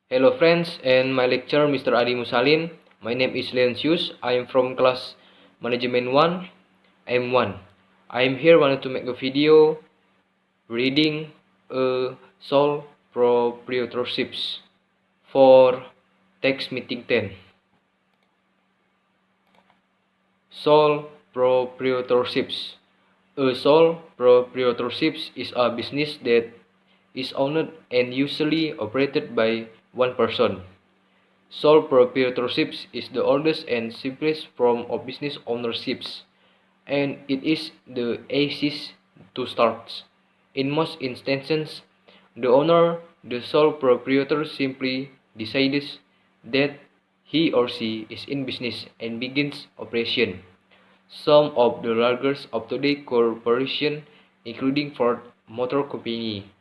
Hello friends and my lecturer Mr. Adi Musalin. My name is Leonsius. I am from class Management 1, M1. I am here wanted to make a video reading a sole proprietorships for text meeting 10. Sole proprietorships. A sole proprietorships is a business that is owned and usually operated by one person. Sole proprietorships is the oldest and simplest form of business ownerships, and it is the easiest to start. In most instances, the owner, the sole proprietor, simply decides that he or she is in business and begins operation. Some of the largest of today corporations, including Ford Motor Company,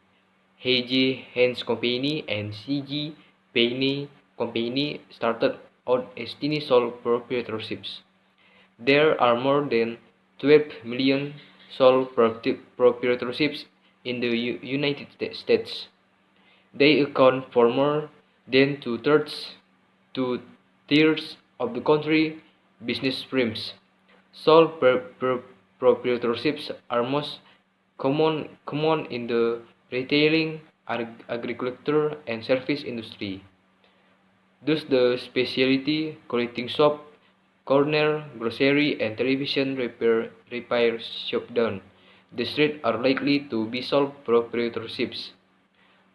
H.G. Hans Company, and C.G. Penney Company, started out as tiny sole proprietorships. There are more than 12 million sole proprietorships in the United States. They account for more than two-thirds of the country's business firms. Sole proprietorships are most common in the retailing, agriculture, and service industry. Thus, the specialty clothing shop, corner grocery, and television repair shop down the street are likely to be sole proprietorships.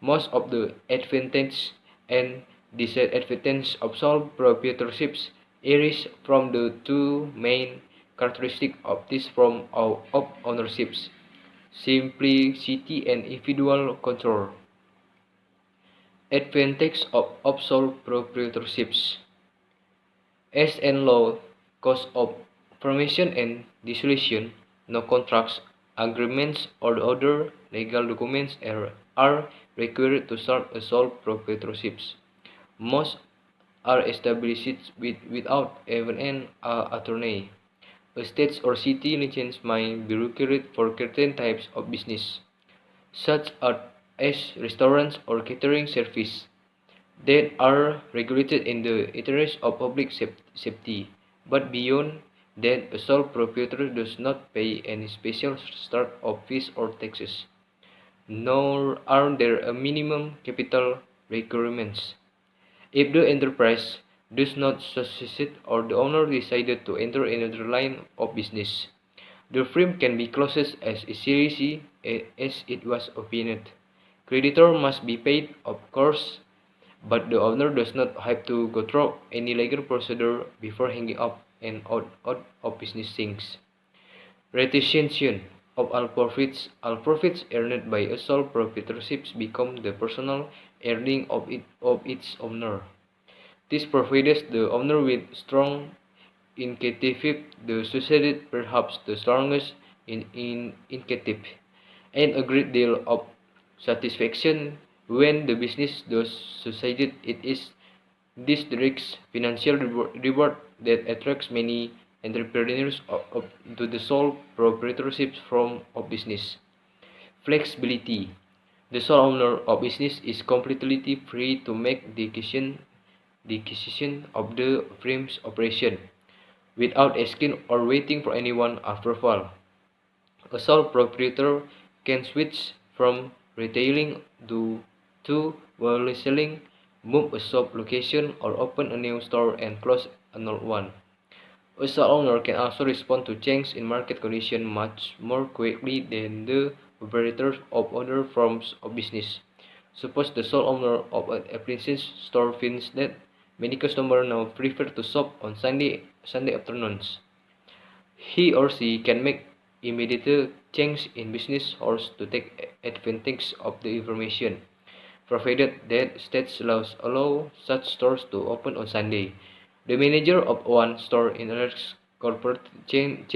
Most of the advantages and disadvantages of sole proprietorships arise from the two main characteristics of this form of ownerships: simplicity and individual control. Advantages of sole proprietorships. As in law, cost of formation and dissolution, no contracts, agreements, or other legal documents are required to start a sole proprietorships. Most are established without even an attorney. A state or city license might be required for certain types of business, such as restaurants or catering service, that are regulated in the interest of public safety. But beyond that, a sole proprietor does not pay any special start-up fees or taxes, nor are there a minimum capital requirements. If the enterprise does not succeed or the owner decided to enter another line of business, the firm can be closed as easily as it was opened. Creditor must be paid, of course, but the owner does not have to go through any legal procedure before hanging up and out of business things. Retention of all profits. All profits earned by a sole proprietorship become the personal earning of its owner. This provides the owner with strong incentive, the succeeded perhaps the strongest incentive, and a great deal of satisfaction when the business does succeed. It is this direct financial reward that attracts many entrepreneurs to the sole proprietorship form of business. Flexibility. The sole owner of business is completely free to make decision of the firm's operation without asking or waiting for anyone's approval. A sole proprietor can switch from retailing to wholesaling, move a shop location, or open a new store and close another one. A sole owner can also respond to changes in market conditions much more quickly than the operators of other forms of business. Suppose the sole owner of an appliance store finds that many customers now prefer to shop on Sunday afternoons. He or she can make immediate change in business hours to take advantage of the information, provided that state laws allow such stores to open on Sunday. The manager of one store in a large corporate chain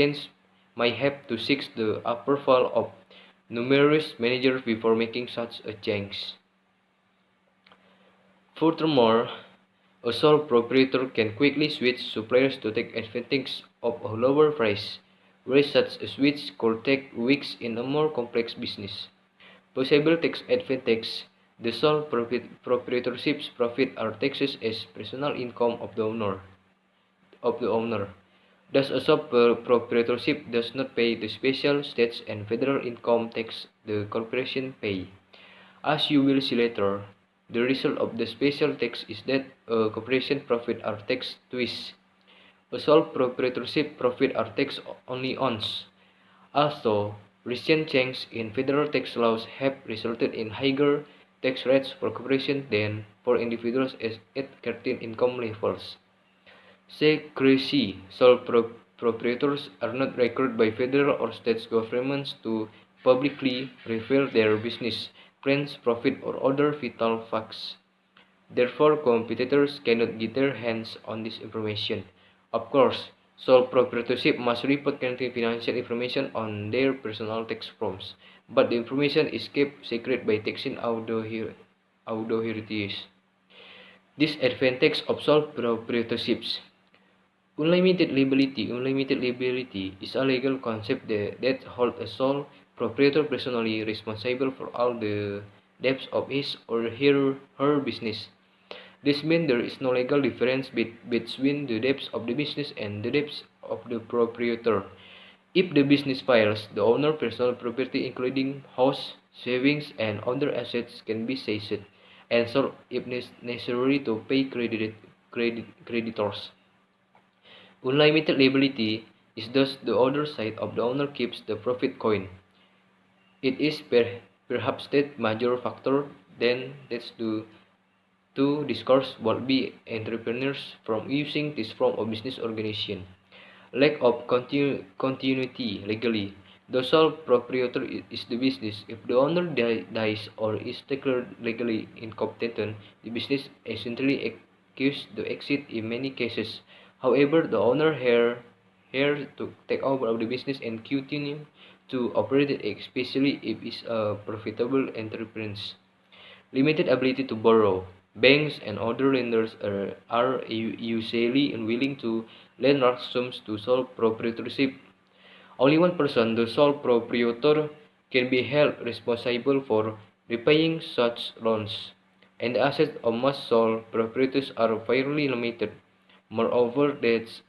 might have to seek the approval of numerous managers before making such a change. Furthermore, a sole proprietor can quickly switch suppliers to take advantage of a lower price, whereas such a switch could take weeks in a more complex business. Possible tax advantages. The sole proprietorships profit are taxed as personal income of the owner. Thus, a sole proprietorship does not pay the special state and federal income tax the corporation pay. As you will see later, the result of the special tax is that a corporation profit are taxed twice. A sole proprietorship profit are taxed only once. Also, recent changes in federal tax laws have resulted in higher tax rates for corporations than for individuals at certain income levels. Secrecy: sole proprietors are not required by federal or state governments to publicly reveal their business plans, profit, or other vital facts. Therefore, competitors cannot get their hands on this information. Of course, sole proprietorship must report country financial information on their personal tax forms, but the information is kept secret by taxing authorities. Disadvantage of sole proprietorships. Unlimited liability is a legal concept that holds a sole proprietor personally responsible for all the debts of his or her business. This means there is no legal difference between the debts of the business and the debts of the proprietor. If the business fails, the owner's personal property including house, savings, and other assets can be seized and sold if necessary to pay creditors. Unlimited liability is thus the other side of the owner keeps the profit coin. It is perhaps that major factor that's to discourage would-be entrepreneurs from using this form of business organization. Lack of continuity legally. The sole proprietor is the business. If the owner dies or is declared legally incompetent, the business essentially accused to exit in many cases. However, the owner here to take over of the business and continue to operate it, especially if it's a profitable enterprise. Limited ability to borrow. Banks and other lenders are usually unwilling to lend large sums to sole proprietorship. Only one person, the sole proprietor, can be held responsible for repaying such loans, and the assets of most sole proprietors are fairly limited. Moreover, these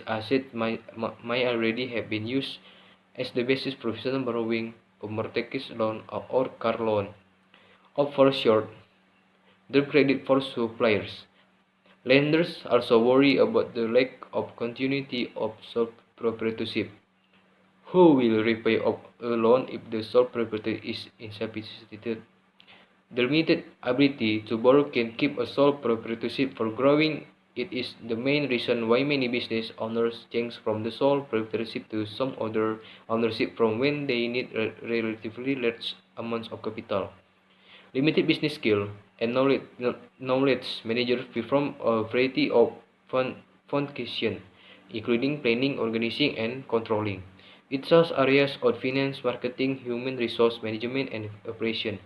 assets might already have been used as the basis for professional borrowing, a mortgage loan, or car loan. For short, the credit for suppliers. Lenders also worry about the lack of continuity of sole proprietorship. Who will repay a loan if the sole proprietor is incapacitated? The limited ability to borrow can keep a sole proprietorship from growing. It is the main reason why many business owners change from the sole proprietorship to some other ownership from when they need relatively large amounts of capital. Limited business skill and knowledge managers perform a variety of functions, including planning, organizing, and controlling. It serves areas of finance, marketing, human resource management, and operation.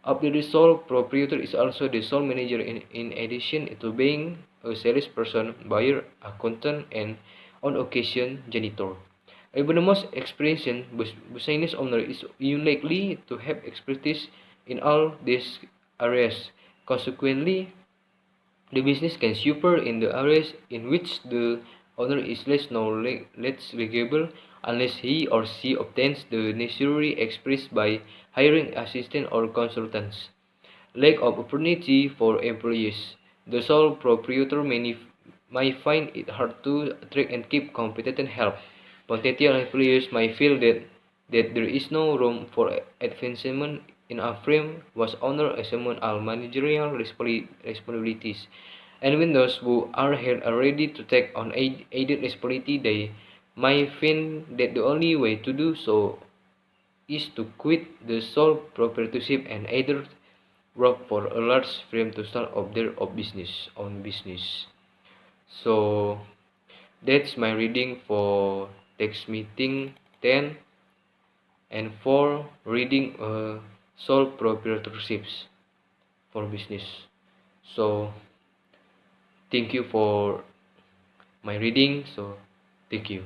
Up to the sole proprietor is also the sole manager in addition to being a salesperson, buyer, accountant, and on occasion janitor. Even the most experienced business owner is unlikely to have expertise in all these areas. Consequently, the business can suffer in the areas in which the owner is less knowledgeable unless he or she obtains the necessary expertise by hiring assistants or consultants. Lack of opportunity for employees. The sole proprietor might find it hard to attract and keep competent help. Potential employees might feel that there is no room for advancement in a firm was owner assume all managerial responsibilities. And when those who are here are ready to take on added responsibility, they might find that the only way to do so is to quit the sole proprietorship and either work for a large firm to start up their own business. So that's my reading for text meeting 10 and for reading sole proprietorships for business. So thank you for my reading. So thank you.